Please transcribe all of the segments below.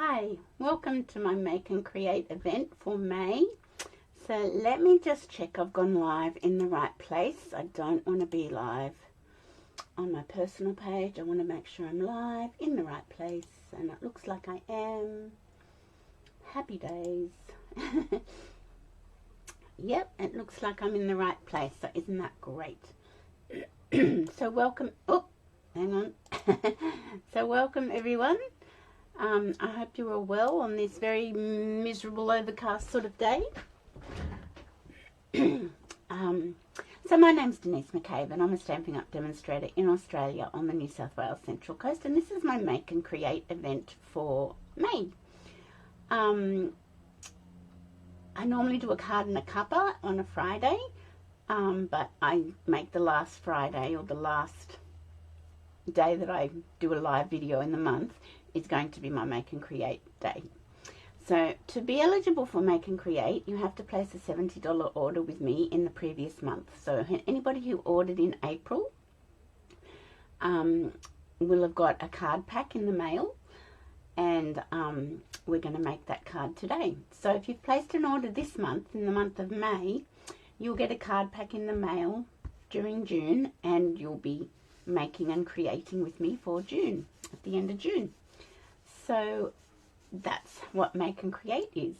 Hi, welcome to my Make and Create event for May. So let me just check I've gone live in the right place. I don't want to be live on my personal page. I want to make sure I'm live in the right place, and it looks like I am. Happy days. Yep, it looks like I'm in the right place, so isn't that great? So welcome. Oh, hang on. So welcome everyone. I hope you're all well on this very miserable, overcast sort of day. So my name's Denise McCabe, and I'm a Stampin' Up! Demonstrator in Australia on the New South Wales Central Coast, and this is my Make and Create event for May. I normally do a card and a cuppa on a Friday, but I make the last Friday, or the last day that I do a live video in the month, is going to be my Make and Create day. So to be eligible for Make and Create, you have to place a $70 order with me in the previous month. So anybody who ordered in April will have got a card pack in the mail, and we're going to make that card today. So if you've placed an order this month, in the month of May, you'll get a card pack in the mail during June, and you'll be making and creating with me for June, at the end of June. So that's what Make and Create is.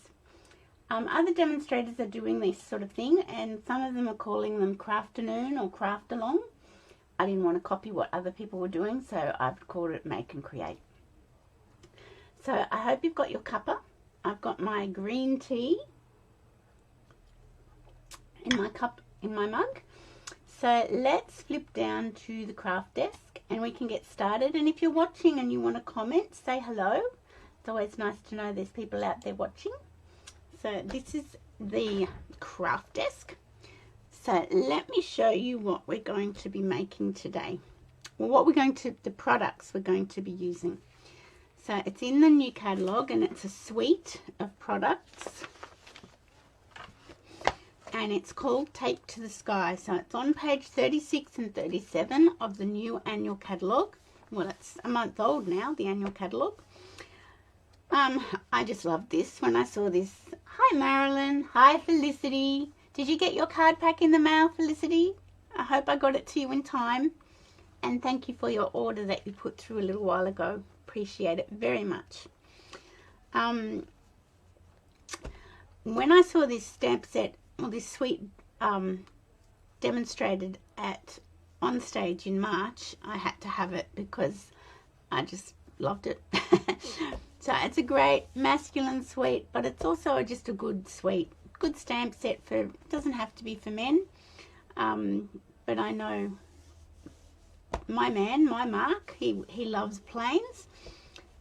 Other demonstrators are doing this sort of thing, and some of them are calling them Crafternoon or Craft Along. I didn't want to copy what other people were doing, so I've called it Make and Create. So I hope you've got your cuppa. I've got my green tea in my cup, in my mug. So let's flip down to the craft desk and we can get started. And if you're watching and you want to comment, say hello. It's always nice to know there's people out there watching. So this is the craft desk. So let me show you what we're going to be making today. Well, the products we're going to be using. So it's in the new catalogue, and it's a suite of products. And it's called Take to the Sky. So it's on page 36 and 37 of the new annual catalogue. Well, it's a month old now, the annual catalogue. I just love this when I saw this. Hi Marilyn. Hi Felicity. Did you get your card pack in the mail, Felicity? I hope I got it to you in time. And thank you for your order that you put through a little while ago. Appreciate it very much. When I saw this stamp set, well, this suite demonstrated on stage in March, I had to have it because I just loved it. So it's a great masculine suite, but it's also just a good suite, good stamp set for, it doesn't have to be for men, but I know my man, my Mark, he loves planes,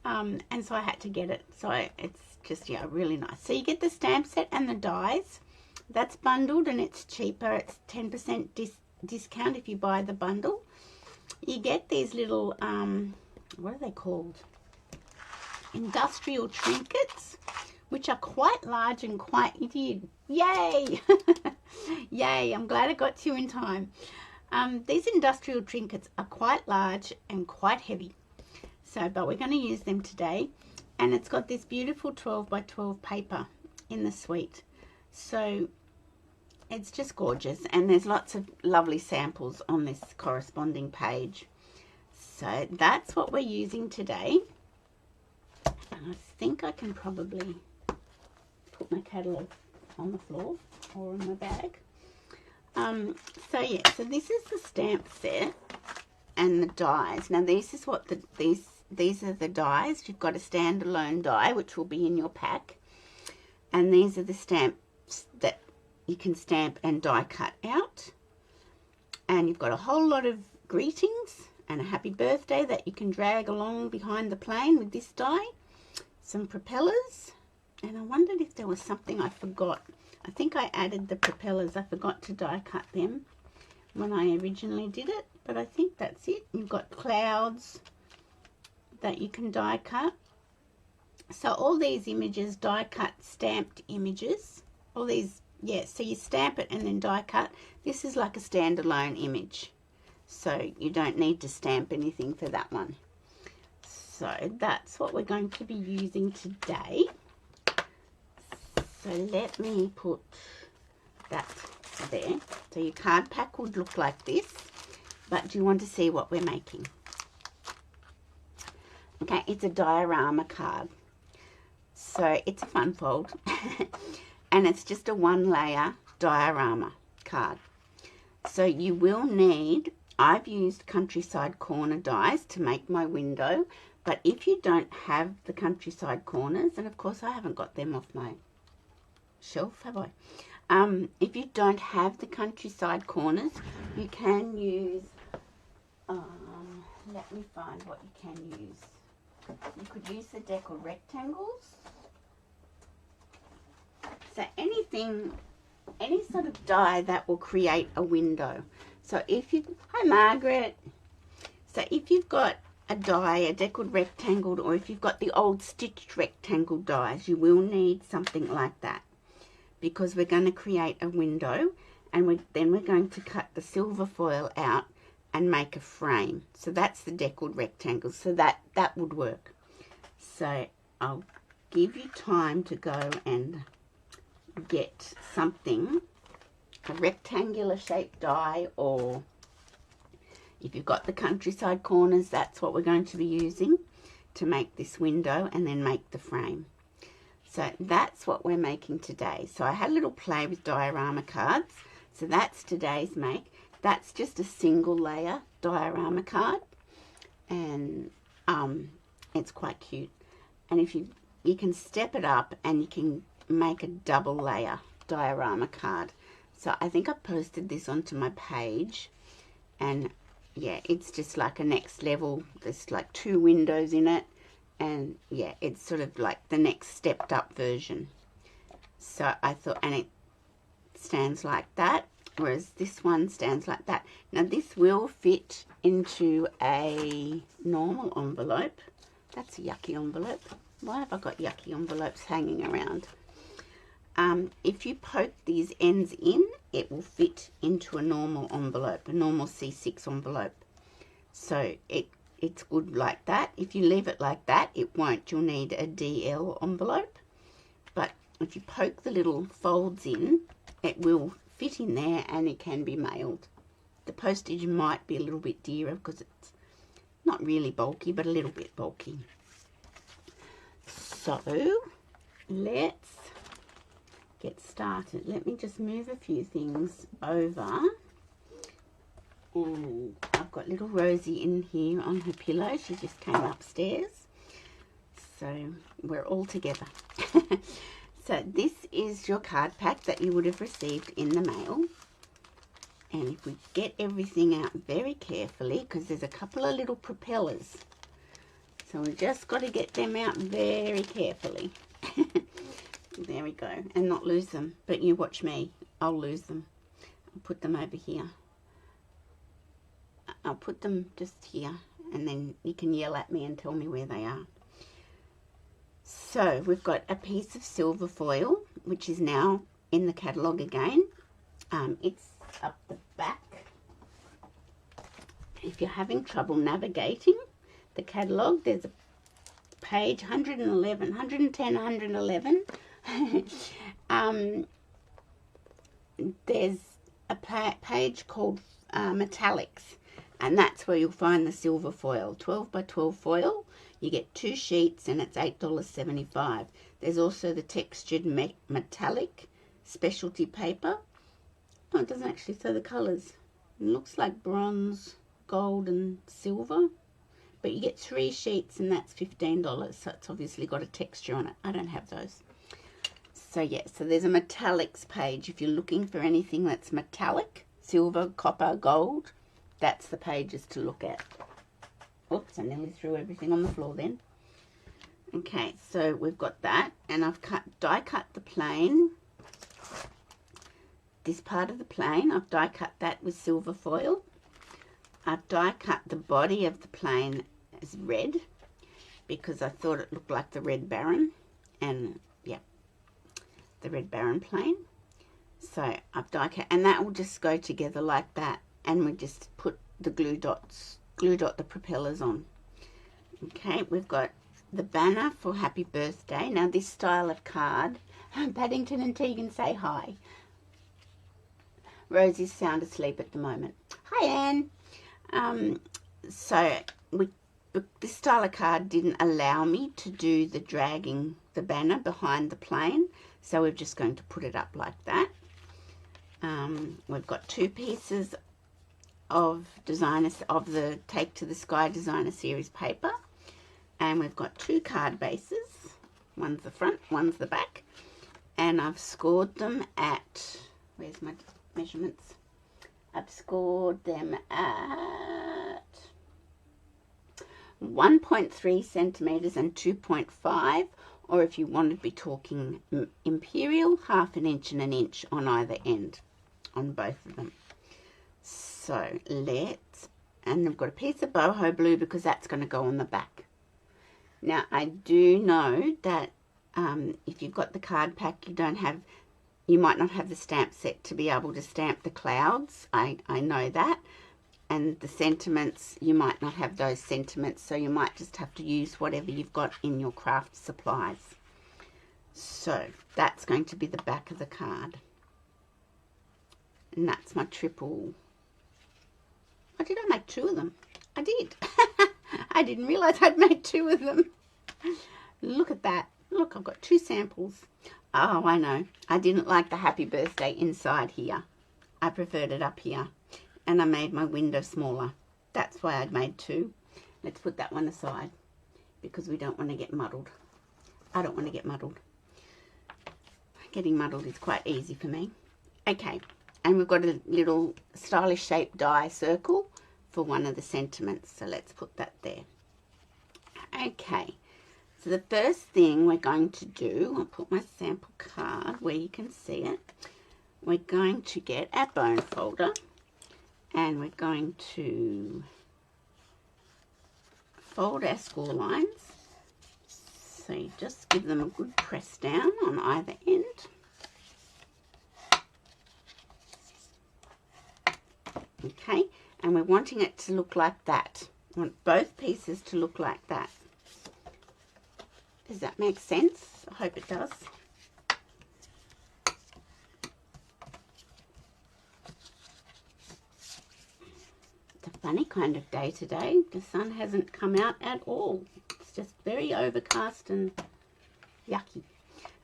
and so I had to get it. So it's just, yeah, really nice. So you get the stamp set and the dies. That's bundled and it's cheaper. It's 10% discount if you buy the bundle. You get these little, what are they called? Industrial trinkets, which are quite large and quite, yay! Yay, I'm glad I got to you in time. These industrial trinkets are quite large and quite heavy. So, but we're going to use them today. And it's got this beautiful 12 by 12 paper in the suite. So it's just gorgeous, and there's lots of lovely samples on this corresponding page. So that's what we're using today. And I think I can probably put my catalogue on the floor or in my bag. So yeah, so this is the stamp set and the dies. Now this is what these are the dies. You've got a standalone die which will be in your pack, and these are the stamps that you can stamp and die cut out. And you've got a whole lot of greetings and a happy birthday that you can drag along behind the plane with this die. Some propellers, and I wondered if there was something I forgot. I think I added the propellers. I forgot to die cut them when I originally did it, but I think that's it. You've got clouds that you can die cut. So all these images, die cut stamped images, all these, yeah, so you stamp it and then die cut. This is like a standalone image, so you don't need to stamp anything for that one. So that's what we're going to be using today. So let me put that there. So your card pack would look like this, but do you want to see what we're making? Okay, it's a diorama card. So it's a fun fold and it's just a 1-layer diorama card. So you will need, I've used countryside corner dies to make my window, but if you don't have the countryside corners, and of course I haven't got them off my shelf, have I? If you don't have the countryside corners, you can use, let me find what you can use. You could use the decal rectangles. So anything, any sort of die that will create a window. So if you, hi Margaret. So if you've got a die, a deckled rectangle, or if you've got the old stitched rectangle dies, you will need something like that, because we're going to create a window, and then we're going to cut the silver foil out and make a frame. So that's the deckled rectangle. So that would work. So I'll give you time to go and get something, a rectangular shaped die, or if you've got the countryside corners, that's what we're going to be using to make this window and then make the frame. So that's what we're making today. So I had a little play with diorama cards. So that's today's make. That's just a single layer diorama card, and it's quite cute. And if you can step it up and you can make a double layer diorama card. So I think I posted this onto my page, and yeah, it's just like a next level. There's like 2 windows in it, and yeah, it's sort of like the next stepped up version. So I thought, and it stands like that, whereas this one stands like that. Now this will fit into a normal envelope. That's a yucky envelope. Why have I got yucky envelopes hanging around? If you poke these ends in, it will fit into a normal envelope, a normal C6 envelope. So it's good like that. If you leave it like that, it won't. You'll need a DL envelope. But if you poke the little folds in, it will fit in there and it can be mailed. The postage might be a little bit dearer because it's not really bulky, but a little bit bulky. So let's get started. Let me just move a few things over. And I've got little Rosie in here on her pillow. She just came upstairs. So we're all together. So this is your card pack that you would have received in the mail. And if we get everything out very carefully, because there's a couple of little propellers. So we've just got to get them out very carefully. There we go. And not lose them. But you watch me. I'll lose them. I'll put them over here. I'll put them just here. And then you can yell at me and tell me where they are. So we've got a piece of silver foil, which is now in the catalogue again. It's up the back. If you're having trouble navigating the catalogue, there's a page 111, 110, 111. There's a page called metallics, and that's where you'll find the silver foil, 12 by 12 foil. You get 2 sheets and it's $8.75. There's also the textured metallic specialty paper. Oh, it doesn't actually show the colours. It looks like bronze, gold and silver. But you get 3 sheets and that's $15. So it's obviously got a texture on it. I don't have those. So yeah, so there's a metallics page. If you're looking for anything that's metallic, silver, copper, gold, that's the pages to look at. Oops, I nearly threw everything on the floor then. Okay, so we've got that, and I've die cut the plane. This part of the plane, I've die cut that with silver foil. I've die cut the body of the plane as red because I thought it looked like the Red Baron, and yeah, the Red Baron plane. So I've die cut, and that will just go together like that, and we just put the glue dot the propellers on. Okay, we've got the banner for happy birthday. Now this style of card, Paddington and Tegan say hi. Rosie's sound asleep at the moment. Hi, Anne. So this style of card didn't allow me to do the dragging the banner behind the plane, so we're just going to put it up like that. We've got 2 pieces of the Take to the Sky Designer Series paper, and we've got 2 card bases. One's the front, one's the back, and I've scored them at, where's my measurements? I've scored them at 1.3 centimeters and 2.5, or if you want to be talking imperial, 1/2 inch and 1 inch on either end, on both of them. So and I've got a piece of boho blue because that's going to go on the back. Now I do know that if you've got the card pack, you might not have the stamp set to be able to stamp the clouds. I know that. And the sentiments, you might not have those sentiments, so you might just have to use whatever you've got in your craft supplies. So that's going to be the back of the card. And that's my triple. Oh, did I make 2 of them? I did. I didn't realise I'd made 2 of them. Look at that. Look, I've got 2 samples. Oh, I know. I didn't like the happy birthday inside here. I preferred it up here. And I made my window smaller. That's why I'd made 2. Let's put that one aside because we don't want to get muddled. I don't want to get muddled. Getting muddled is quite easy for me. Okay, and we've got a little stylish shaped die circle for one of the sentiments. So let's put that there. Okay, so the first thing we're going to do, I'll put my sample card where you can see it. We're going to get our bone folder and we're going to fold our score lines. So you just give them a good press down on either end. Okay, and we're wanting it to look like that. We want both pieces to look like that. Does that make sense? I hope it does. It's a funny kind of day today. The sun hasn't come out at all. It's just very overcast and yucky.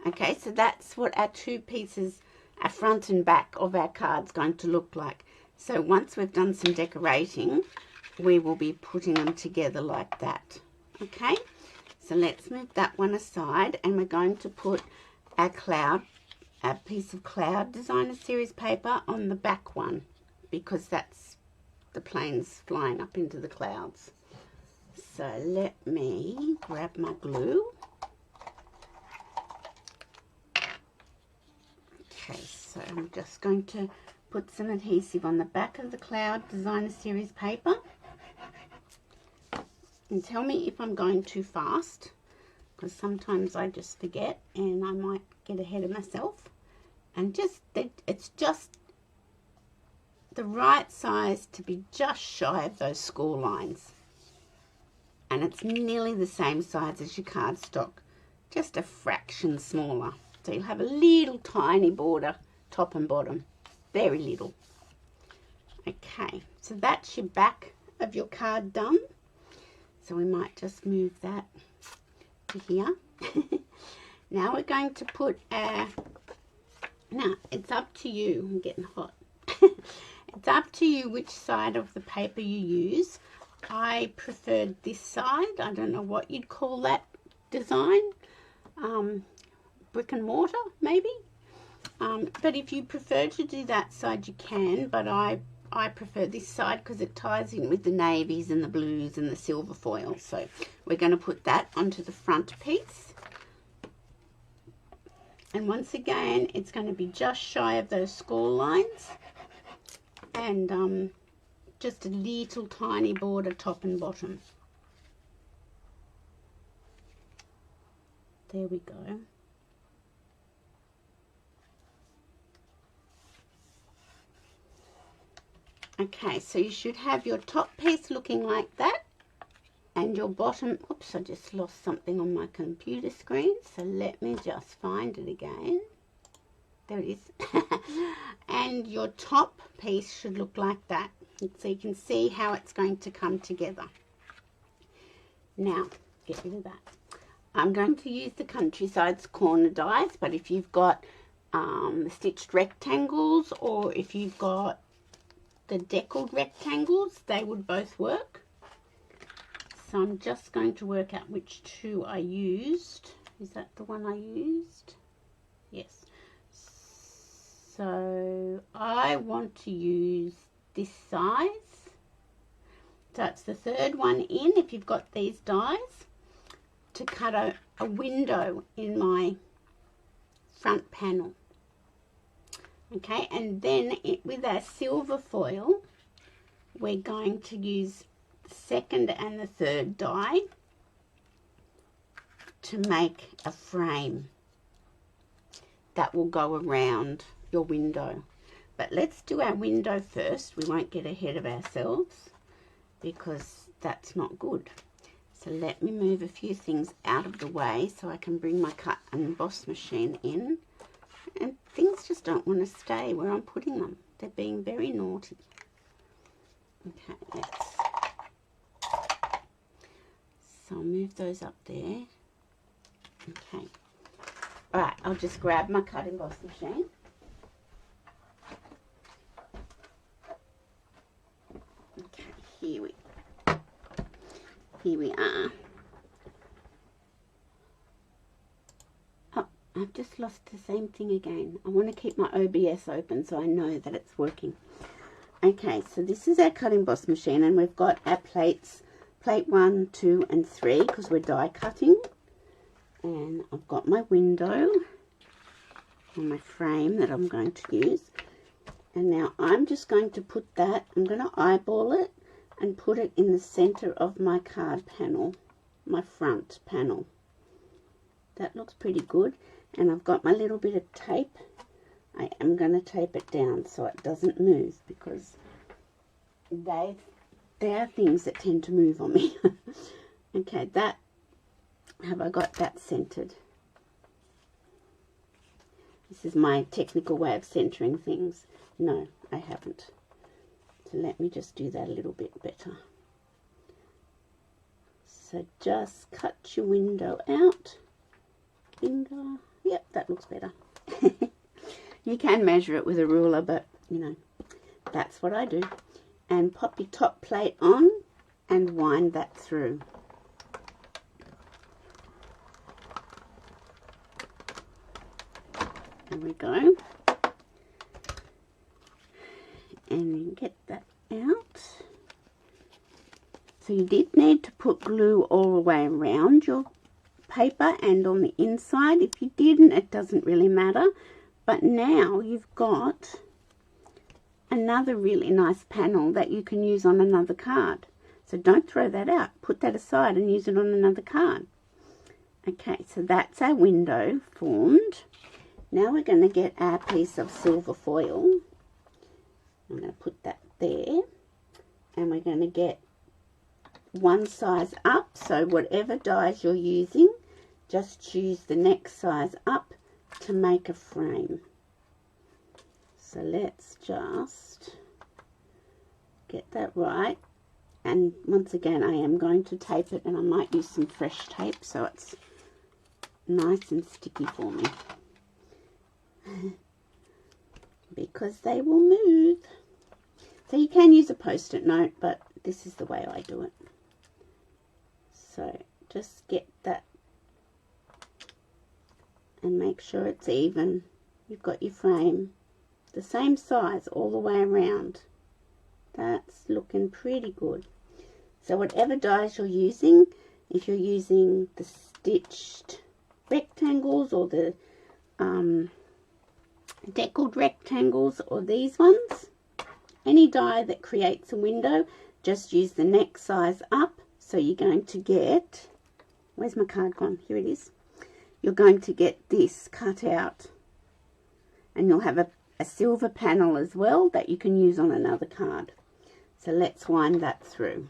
Okay, so that's what our 2 pieces, our front and back of our card's going to look like. So once we've done some decorating, we will be putting them together like that. Okay, so let's move that one aside and we're going to put our piece of cloud designer series paper on the back one because that's the planes flying up into the clouds. So let me grab my glue. Okay, so I'm just going to put some adhesive on the back of the cloud designer series paper. And tell me if I'm going too fast, because sometimes I just forget and I might get ahead of myself. And it's just the right size to be just shy of those score lines. And it's nearly the same size as your cardstock, just a fraction smaller. So you'll have a little tiny border, top and bottom, very little. Okay, so that's your back of your card done. So we might just move that to here. Now we're going to put our, now it's up to you, I'm getting hot. It's up to you which side of the paper you use. I preferred this side. I don't know what you'd call that design. Brick and mortar, maybe. But if you prefer to do that side, you can. But I prefer this side because it ties in with the navies and the blues and the silver foil. So we're going to put that onto the front piece. And once again, it's going to be just shy of those score lines. And just a little tiny border top and bottom. There we go. Okay, so you should have your top piece looking like that. And your bottom, oops, I just lost something on my computer screen, so let me just find it again. There it is. And your top piece should look like that. So you can see how it's going to come together. Now, get rid of that. I'm going to use the Countryside's corner dies, but if you've got the stitched rectangles, or if you've got the deckled rectangles, they would both work. So I'm just going to work out which two I used. Is that the one I used? Yes. So I want to use this size. So it's the third one in, if you've got these dies, to cut a window in my front panel. Okay, and then with our silver foil, we're going to use the second and the third die to make a frame that will go around your window. But let's do our window first. We won't get ahead of ourselves because that's not good. So let me move a few things out of the way so I can bring my cut and emboss machine in. And things just don't want to stay where I'm putting them. They're being very naughty. Okay, so I'll move those up there. Okay. Alright, I'll just grab my cut and emboss machine. Okay, here we are. Oh, I've just lost the same thing again. I want to keep my OBS open so I know that it's working. Okay, so this is our cut emboss machine, and we've got our plates, plate 1, 2 and 3, because we're die cutting. And I've got my window and my frame that I'm going to use. And now I'm just going to put that, I'm going to eyeball it and put it in the center of my card panel, my front panel. That looks pretty good. And I've got my little bit of tape. I am going to tape it down so it doesn't move, because they are things that tend to move on me. Okay, that, have I got that centered? This is my technical way of centering things. No, I haven't. So let me just do that a little bit better. So just cut your window out. Finger. Yep, that looks better. You can measure it with a ruler, but you know, that's what I do. And pop your top plate on and wind that through. There we go. And then get that out. So you did need to put glue all the way around your paper and on the inside. If you didn't, it doesn't really matter. But now you've got another really nice panel that you can use on another card. So don't throw that out. Put that aside and use it on another card. Okay, so that's our window formed. Now we're going to get our piece of silver foil. I'm going to put that there. And we're going to get one size up. So whatever dies you're using, just choose the next size up to make a frame. So let's just get that right. And once again, I am going to tape it, and I might use some fresh tape so it's nice and sticky for me. Because they will move. So you can use a post-it note, but this is the way I do it. So just get that and make sure it's even. You've got your frame the same size all the way around. That's looking pretty good. So whatever dies you're using, if you're using the stitched rectangles or the deckled rectangles or these ones, any die that creates a window, just use the next size up. So you're going to get, where's my card gone? Here it is. You're going to get this cut out, and you'll have a silver panel as well that you can use on another card. So let's wind that through.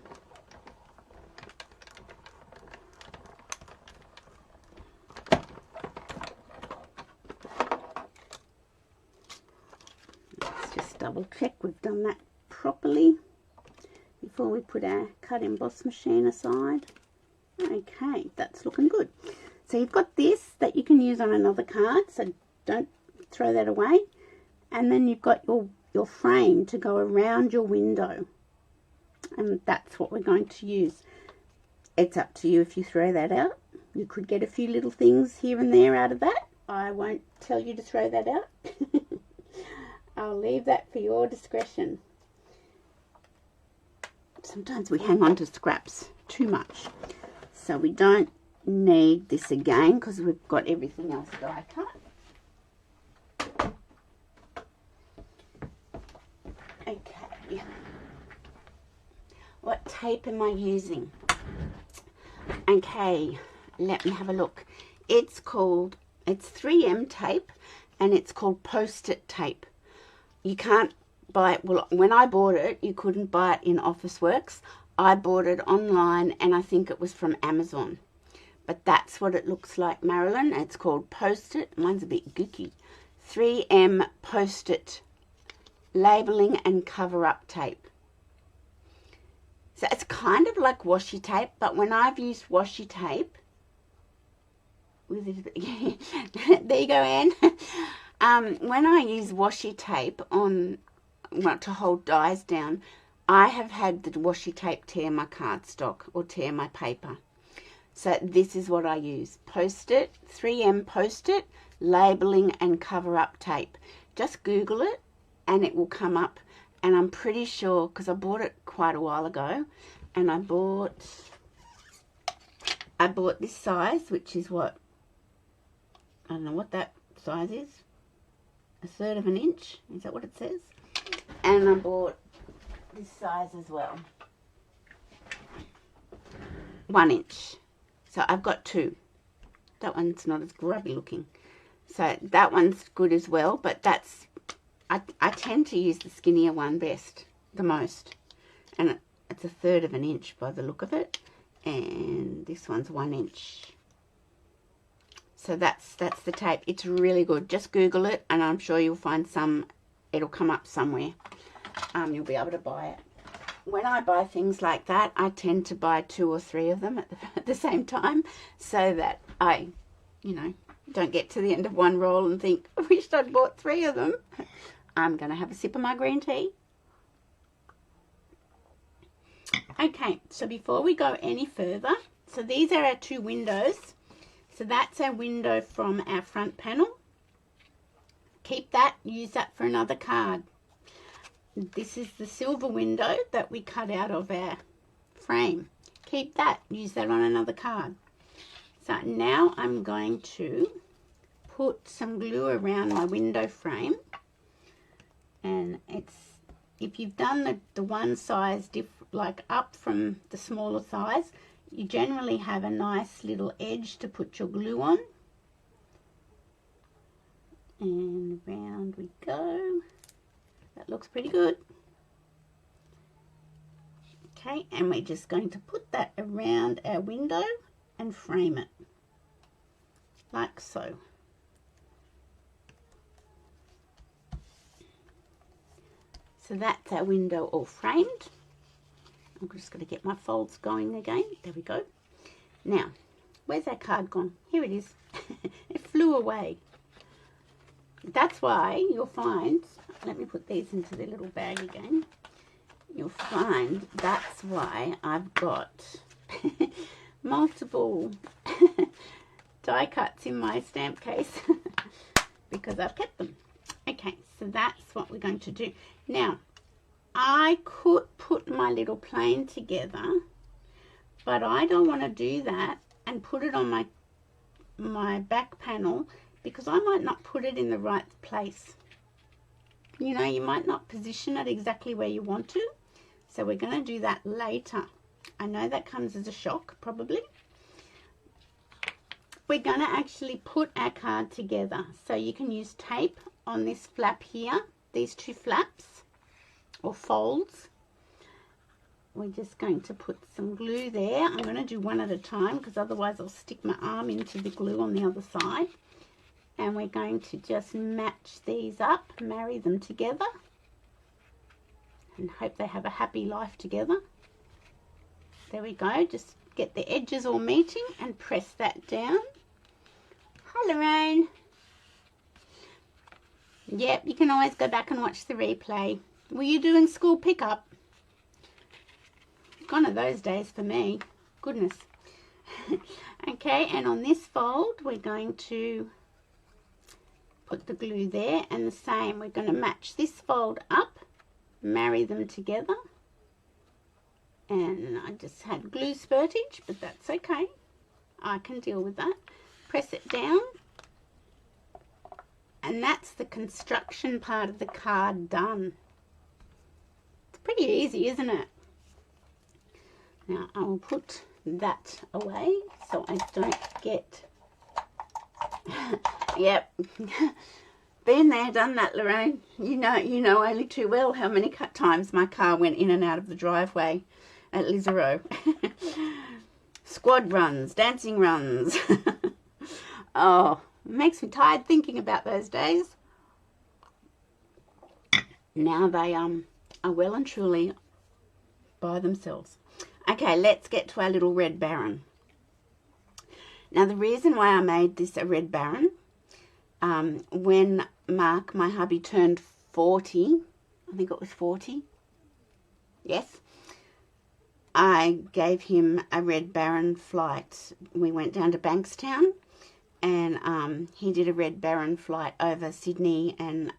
double check we've done that properly before we put our cut emboss machine aside. Okay, that's looking good. So you've got this that you can use on another card, so don't throw that away. And then you've got your frame to go around your window, and that's what we're going to use. It's up to you if you throw that out. You could get a few little things here and there out of that. I won't tell you to throw that out. I'll leave that for your discretion. Sometimes we hang on to scraps too much, so we don't need this again because we've got everything else die cut. Okay, what tape am I using? Okay, let me have a look. It's 3M tape, and it's called Post-it tape. You can't buy it, well, when I bought it, you couldn't buy it in Officeworks. I bought it online, and I think it was from Amazon. But that's what it looks like, Marilyn. It's called Post-it. Mine's a bit gooky. 3M Post-it labeling and cover-up tape. So it's kind of like washi tape, but when I've used washi tape, there you go, Anne. When I use washi tape on to hold dies down, I have had the washi tape tear my cardstock or tear my paper. So this is what I use. Post-it, 3M Post-it, labeling and cover-up tape. Just Google it and it will come up. And I'm pretty sure, because I bought it quite a while ago, and I bought this size, which is what, I don't know what that size is, 1/3 of an inch, is that what it says? And I bought this size as well, 1 inch. So I've got 2. That one's not as grubby looking. So that one's good as well, but that's, I tend to use the skinnier one the most. And it's 1/3 of an inch by the look of it. And this one's 1 inch. So that's the tape. It's really good. Just Google it, and I'm sure you'll find it'll come up somewhere. You'll be able to buy it. When I buy things like that, I tend to buy 2 or 3 of them at the same time, so that I, don't get to the end of one roll and think, I wish I'd bought 3 of them. I'm going to have a sip of my green tea. Okay, so before we go any further, so these are our 2 windows. So that's our window from our front panel. Keep that, use that for another card. This is the silver window that we cut out of our frame. Keep that, use that on another card. So now I'm going to put some glue around my window frame. And if you've done the one size like up from the smaller size, you generally have a nice little edge to put your glue on. And round we go. That looks pretty good. Okay, and we're just going to put that around our window and frame it like so. So that's our window all framed. I'm just going to get my folds going again. There we go. Now, where's our card gone? Here it is. It flew away. That's why you'll find, let me put these into the little bag again. You'll find that's why I've got multiple die cuts in my stamp case because I've kept them. Okay, so that's what we're going to do. Now, I could put my little plane together, but I don't want to do that and put it on my back panel because I might not put it in the right place. You might not position it exactly where you want to. So we're going to do that later. I know that comes as a shock, probably. We're going to actually put our card together. So you can use tape on this flap here, these 2 flaps or folds. We're just going to put some glue there. I'm going to do one at a time because otherwise I'll stick my arm into the glue on the other side. And we're going to just match these up, marry them together. and hope they have a happy life together. There we go. Just get the edges all meeting and press that down. Hi, Lorraine. Yep, you can always go back and watch the replay. Were you doing school pickup? Gone are those days for me. Goodness. Okay, and on this fold, we're going to put the glue there, and the same, we're going to match this fold up, marry them together. And I just had glue spurtage, but that's okay. I can deal with that. Press it down. And that's the construction part of the card done. It's pretty easy, isn't it? Now I will put that away so I don't get... Yep. Been there, done that, Lorraine. You know only too well how many times my car went in and out of the driveway at Lizero. Squad runs, dancing runs. Oh, it makes me tired thinking about those days. Now they are well and truly by themselves. Okay, let's get to our little Red Baron. Now the reason why I made this a Red Baron, when Mark, my hubby, turned 40, I think it was 40, yes, I gave him a Red Baron flight. We went down to Bankstown, and he did a Red Baron flight over Sydney and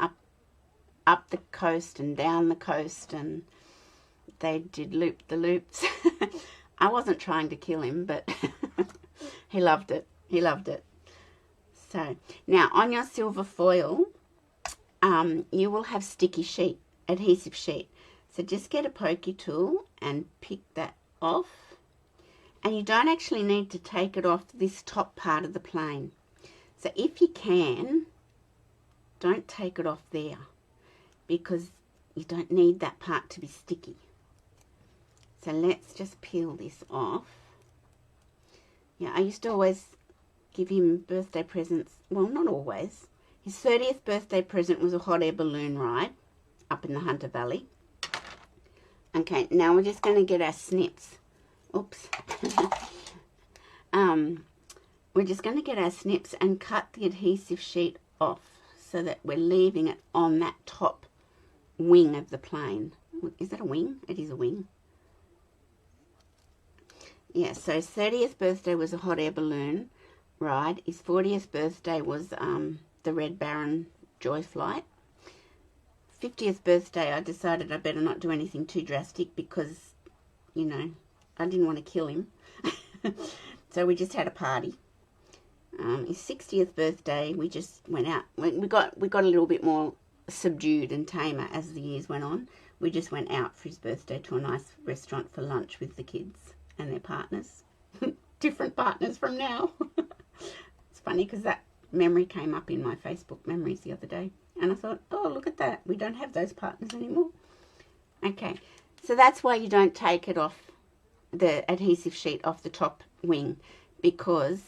up the coast and down the coast, and they did loop-the-loops. I wasn't trying to kill him, but he loved it. He loved it. So now on your silver foil, you will have sticky sheet, adhesive sheet. So just get a pokey tool and pick that off. And you don't actually need to take it off this top part of the plane. So if you can, don't take it off there, because you don't need that part to be sticky. So let's just peel this off. Yeah, I used to always give him birthday presents. Well, not always. His 30th birthday present was a hot air balloon ride up in the Hunter Valley. Okay, now we're just going to get our snips. Oops. We're just going to get our snips and cut the adhesive sheet off so that we're leaving it on that top wing of the plane. Is that a wing? It is a wing. Yeah, so his 30th birthday was a hot air balloon ride. His 40th birthday was the Red Baron Joy Flight. 50th birthday, I decided I better not do anything too drastic because, you know, I didn't want to kill him. So we just had a party. His 60th birthday, we just went out. We got a little bit more subdued and tamer as the years went on. We just went out for his birthday to a nice restaurant for lunch with the kids and their partners. Different partners from now. It's funny because that memory came up in my Facebook memories the other day. And I thought, oh, look at that. We don't have those partners anymore. Okay, so that's why you don't take it off, the adhesive sheet off the top wing, because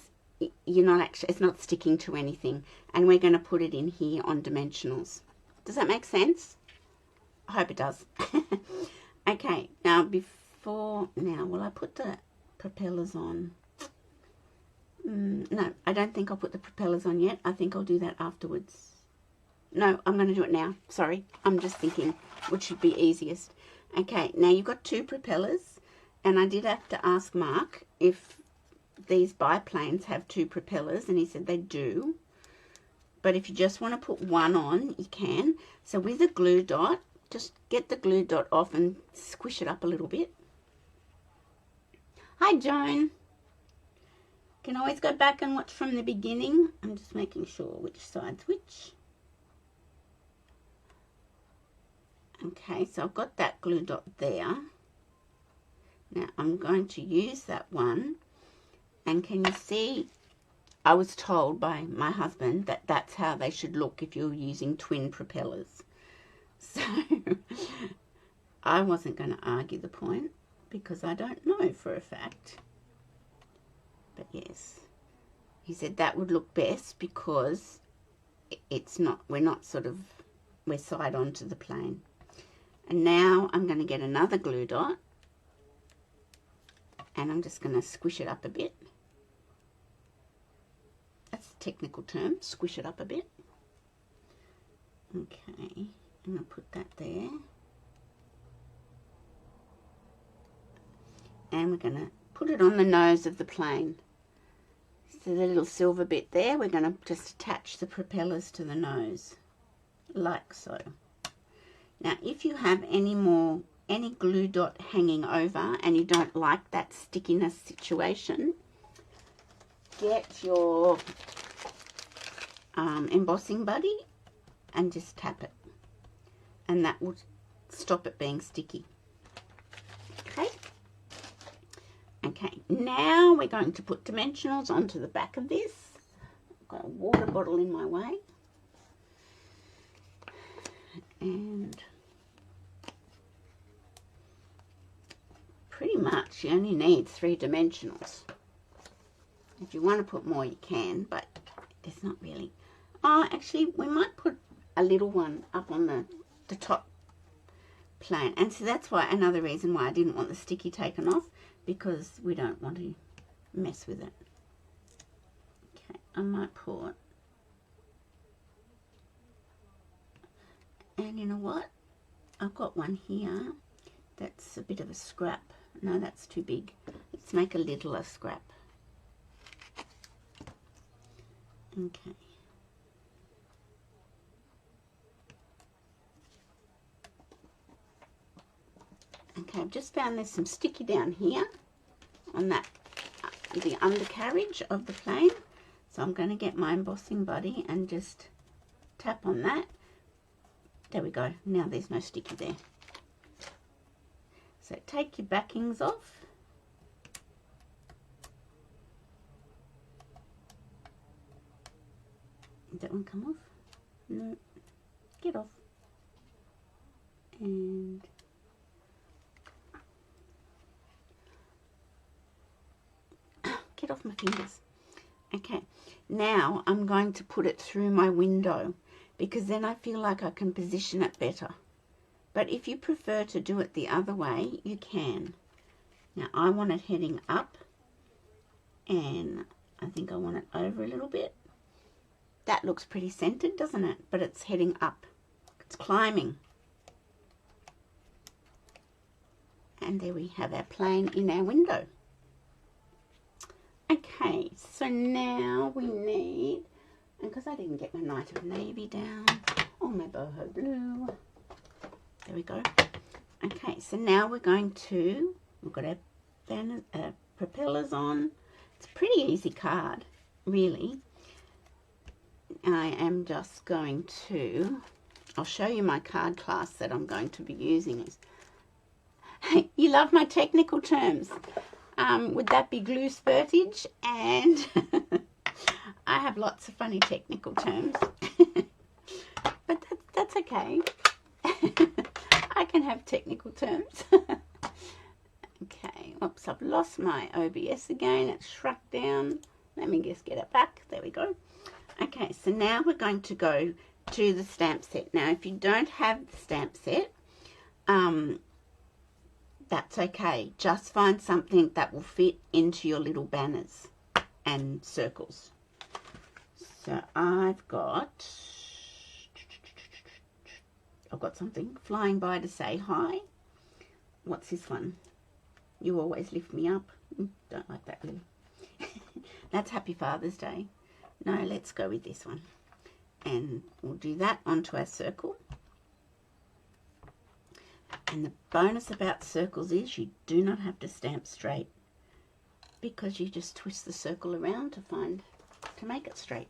you're not actually, it's not sticking to anything. And we're going to put it in here on dimensionals. Does that make sense? I hope it does. Okay, now will I put the propellers on? No, I don't think I'll put the propellers on yet. I think I'll do that afterwards. No, I'm going to do it now. Sorry, I'm just thinking which should be easiest. Okay, now you've got two propellers, and I did have to ask Mark if these biplanes have two propellers, and he said they do. But if you just want to put one on, you can. So with a glue dot, just get the glue dot off and squish it up a little bit. Hi, Joan. Can always go back and watch from the beginning. I'm just making sure which side's which. Okay, so I've got that glue dot there. Now I'm going to use that one. And can you see, I was told by my husband that that's how they should look if you're using twin propellers. So I wasn't going to argue the point because I don't know for a fact. But yes, he said that would look best because it's not, we're side on to the plane. And now I'm going to get another glue dot and I'm just going to squish it up a bit. That's the technical term, squish it up a bit. Okay, I'm going to put that there. And we're going to put it on the nose of the plane. So the little silver bit there, we're going to just attach the propellers to the nose, like so. Now, if you have any glue dot hanging over and you don't like that stickiness situation, get your embossing buddy and just tap it. And that will stop it being sticky. Okay. Okay, now we're going to put dimensionals onto the back of this. I've got a water bottle in my way. And pretty much you only need 3 dimensionals. If you want to put more you can, but there's not really. Oh, actually we might put a little one up on the top plane. And so that's why, another reason why I didn't want the sticky taken off, because we don't want to mess with it. Okay, I might put, and you know what, I've got one here that's a bit of a scrap. No, that's too big. Let's make a littler scrap. Okay. Okay, I've just found there's some sticky down here on that, the undercarriage of the plane. So I'm going to get my embossing buddy and just tap on that. There we go. Now there's no sticky there. So take your backings off. Did that one come off? No. Get off. And get off my fingers. Okay, now I'm going to put it through my window because then I feel like I can position it better. But if you prefer to do it the other way, you can. Now I want it heading up, and I think I want it over a little bit. That looks pretty centered, doesn't it? But it's heading up. It's climbing. And there we have our plane in our window. Okay, so now we need, and because I didn't get my Night of Navy down, or my boho blue, there we go. Okay, so now we're going to, we've got our banner, propellers on. It's a pretty easy card, really. I am just going to, I'll show you my card class that I'm going to be using. You love my technical terms. Would that be glue spurtage? And I have lots of funny technical terms. But that's okay. I can have technical terms. Okay, oops, I've lost my OBS again. It's shrunk down. Let me just get it back. There we go. Okay, so now we're going to go to the stamp set. Now, if you don't have the stamp set, that's okay. Just find something that will fit into your little banners and circles. So I've got something flying by to say hi. What's this one? You always lift me up. Don't like that really. That's Happy Father's Day. No, let's go with this one. And we'll do that onto our circle. And the bonus about circles is you do not have to stamp straight, because you just twist the circle around to make it straight.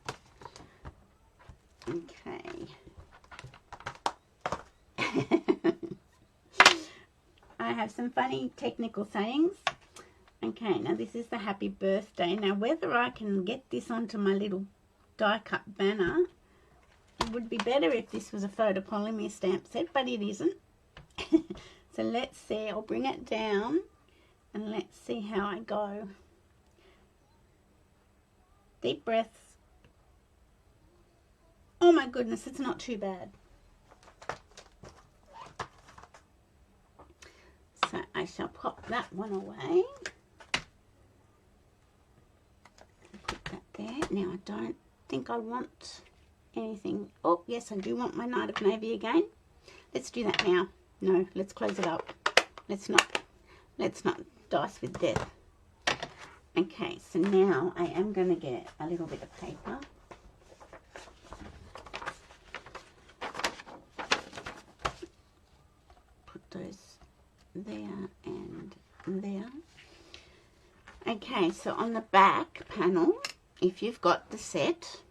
Okay. I have some funny technical sayings. Okay, now this is the happy birthday. Now whether I can get this onto my little die cut banner, it would be better if this was a photopolymer stamp set, but it isn't. So let's see, I'll bring it down and let's see how I go. Deep breaths. Oh my goodness, it's not too bad. So I shall pop that one away. Put that there. Now I don't think I want anything. Oh yes, I do want my Knight of Navy again. Let's do that now. No, let's close it up. Let's not dice with death. Okay, so now I am going to get a little bit of paper. Put those there and there. Okay, so on the back panel, if you've got the set,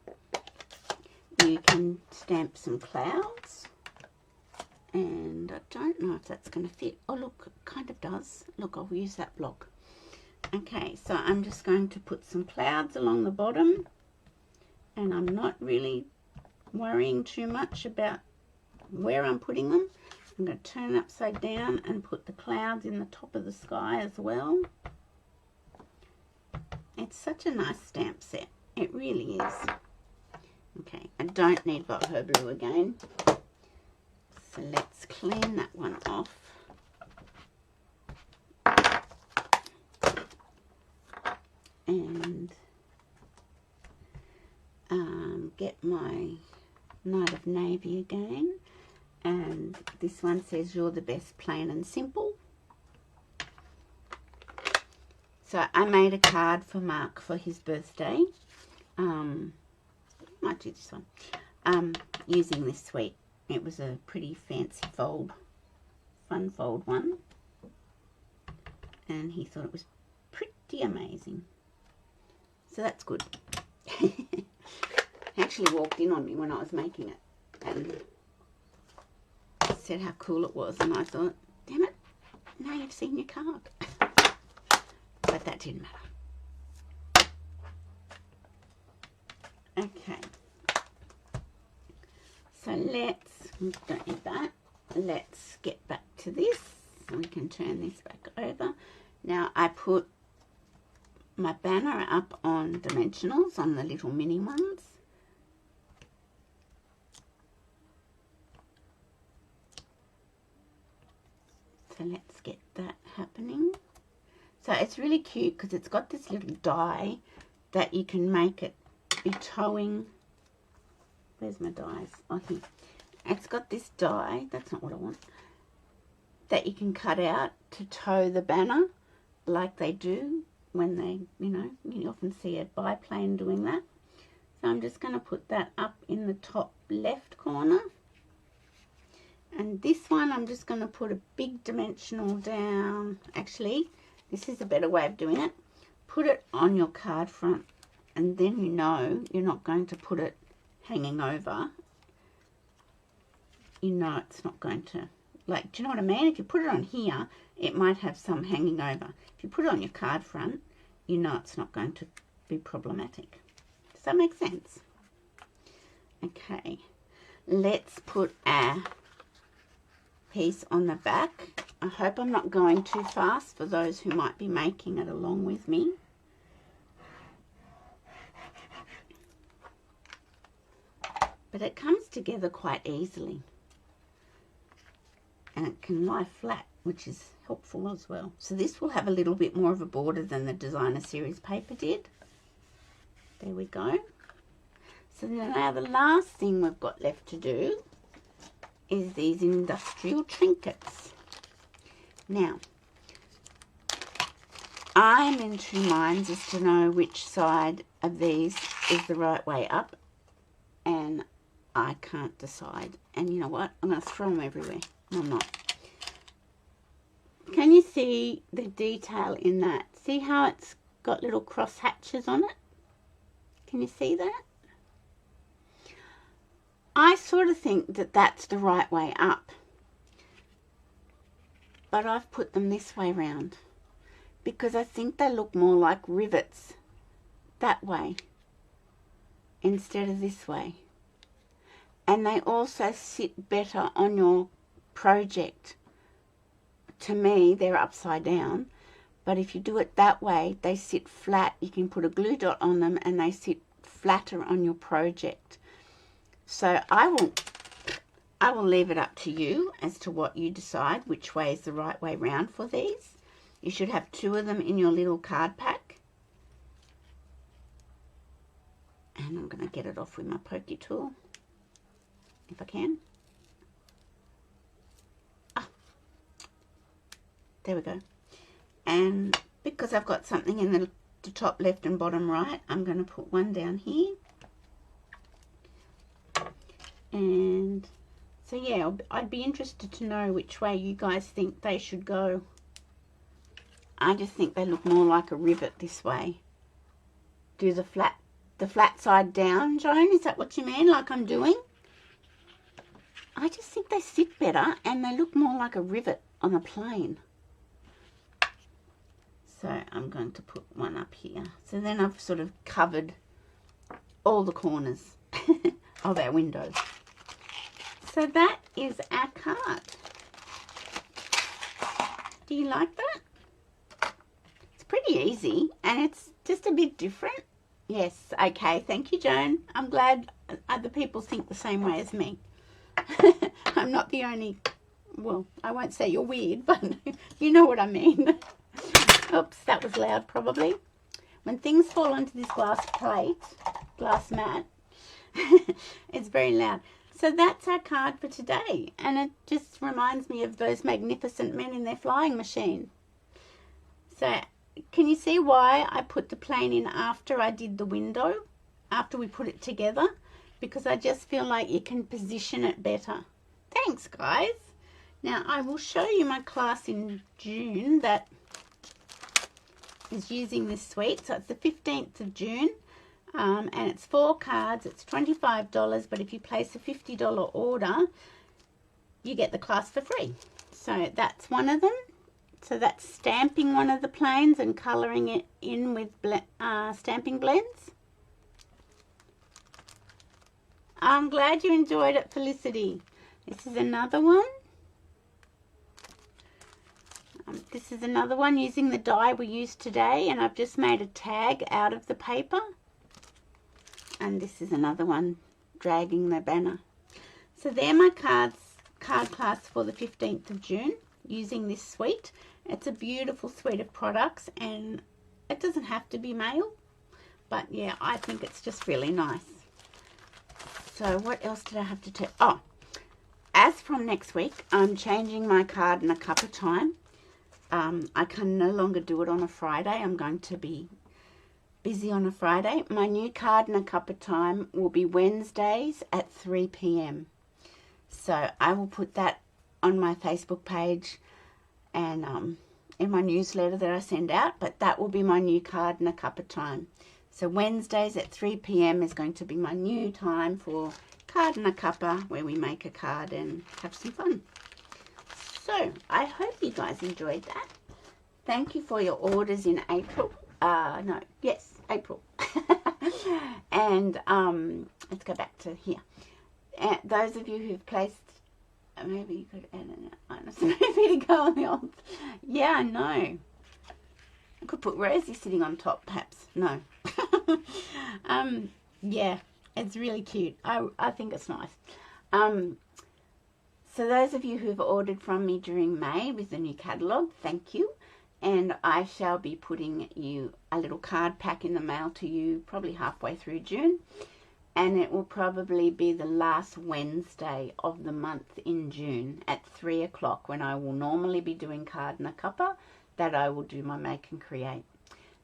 you can stamp some clouds. And I don't know if that's going to fit. Oh, look, it kind of does. Look, I'll use that block. Okay, so I'm just going to put some clouds along the bottom. And I'm not really worrying too much about where I'm putting them. I'm going to turn it upside down and put the clouds in the top of the sky as well. It's such a nice stamp set. It really is. Okay, I don't need Boho Blue again. So let's clean that one off. And get my Knight of Navy again. And this one says, "You're the best, plain and simple." So I made a card for Mark for his birthday. Might do this one. Using this suite. It was a pretty fancy fold, fun fold one, and he thought it was pretty amazing. So that's good. He actually walked in on me when I was making it and said how cool it was, and I thought, damn it, now you've seen your card. But that didn't matter. Okay. So don't need that. Let's get back to this. We can turn this back over. Now I put my banner up on dimensionals, on the little mini ones. So let's get that happening. So it's really cute because it's got this little die that you can make it be towing. Where's my dies? Oh, here. It's got this die, that's not what I want, that you can cut out to tow the banner like they do when they, you often see a biplane doing that. So I'm just going to put that up in the top left corner. And this one I'm just going to put a big dimensional down. Actually, this is a better way of doing it. Put it on your card front, and then you're not going to put it hanging over. It's not going to, do you know what I mean? If you put it on here, it might have some hanging over. If you put it on your card front, it's not going to be problematic. Does that make sense? Okay, let's put our piece on the back. I hope I'm not going too fast for those who might be making it along with me. But it comes together quite easily. And it can lie flat, which is helpful as well. So this will have a little bit more of a border than the Designer Series paper did. There we go. So now the last thing we've got left to do is these industrial trinkets. Now, I'm in two minds as to know which side of these is the right way up, and I can't decide. And you know what? I'm going to throw them everywhere. No, I'm not. Can you see the detail in that? See how it's got little cross hatches on it? Can you see that? I sort of think that that's the right way up. But I've put them this way round because I think they look more like rivets that way instead of this way. And they also sit better on your project. To me, they're upside down, but if you do it that way, they sit flat. You can put a glue dot on them and they sit flatter on your project. So I will I will leave it up to you as to what you decide, which way is the right way round for these. You should have 2 of them in your little card pack. And I'm going to get it off with my pokey tool, if I can. Ah, there we go. And because I've got something in the top left and bottom right, I'm going to put one down here. And so yeah, I'd be interested to know which way you guys think they should go. I just think they look more like a rivet this way. Do the flat side down, Joan? Is that what you mean, like I'm doing? I just think they sit better and they look more like a rivet on a plane. So I'm going to put one up here. So then I've sort of covered all the corners of our windows. So that is our card. Do you like that? It's pretty easy and it's just a bit different. Yes, okay, thank you, Joan. I'm glad other people think the same way as me. I'm not the only, well, I won't say you're weird, but you know what I mean. Oops, that was loud probably. When things fall onto this glass mat, it's very loud. So that's our card for today. And it just reminds me of those magnificent men in their flying machine. So can you see why I put the plane in after I did the window? After we put it together? Because I just feel like you can position it better. Thanks, guys. Now I will show you my class in June that is using this suite. So it's the 15th of June. And it's 4 cards. It's $25, but if you place a $50 order, you get the class for free. So that's one of them. So that's stamping one of the planes and colouring it in with stamping blends. I'm glad you enjoyed it, Felicity. This is another one. This is another one using the die we used today, and I've just made a tag out of the paper. And this is another one, dragging the banner. So they're my card class for the 15th of June using this suite. It's a beautiful suite of products and it doesn't have to be male. But yeah, I think it's just really nice. So what else did I have to tell? Oh, as from next week, I'm changing my card in a cup of time. I can no longer do it on a Friday. I'm going to be busy on a Friday. My new card in a cup of time will be Wednesdays at 3 p.m. So I will put that on my Facebook page and in my newsletter that I send out, but that will be my new card in a cup of time. So Wednesdays at 3 p.m. is going to be my new time for Card in a Cuppa, where we make a card and have some fun. So I hope you guys enjoyed that. Thank you for your orders in April. April. And let's go back to here. And those of you who've placed, maybe you could add an minus maybe to go on the old. Yeah, I know. I could put Rosie sitting on top, perhaps. No. Yeah, it's really cute. I think it's nice. So those of you who've ordered from me during May with the new catalogue, thank you. And I shall be putting you a little card pack in the mail to you probably halfway through June. And it will probably be the last Wednesday of the month in June at 3 o'clock, when I will normally be doing Card in a Cuppa, that I will do my Make and Create.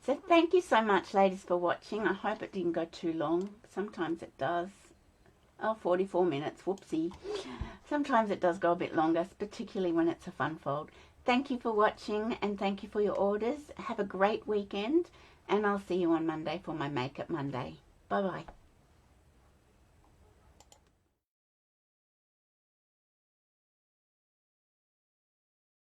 So thank you so much, ladies, for watching. I hope it didn't go too long. Sometimes it does. Oh, 44 minutes. Whoopsie. Sometimes it does go a bit longer, particularly when it's a fun fold. Thank you for watching and thank you for your orders. Have a great weekend and I'll see you on Monday for my Make It Monday. Bye-bye.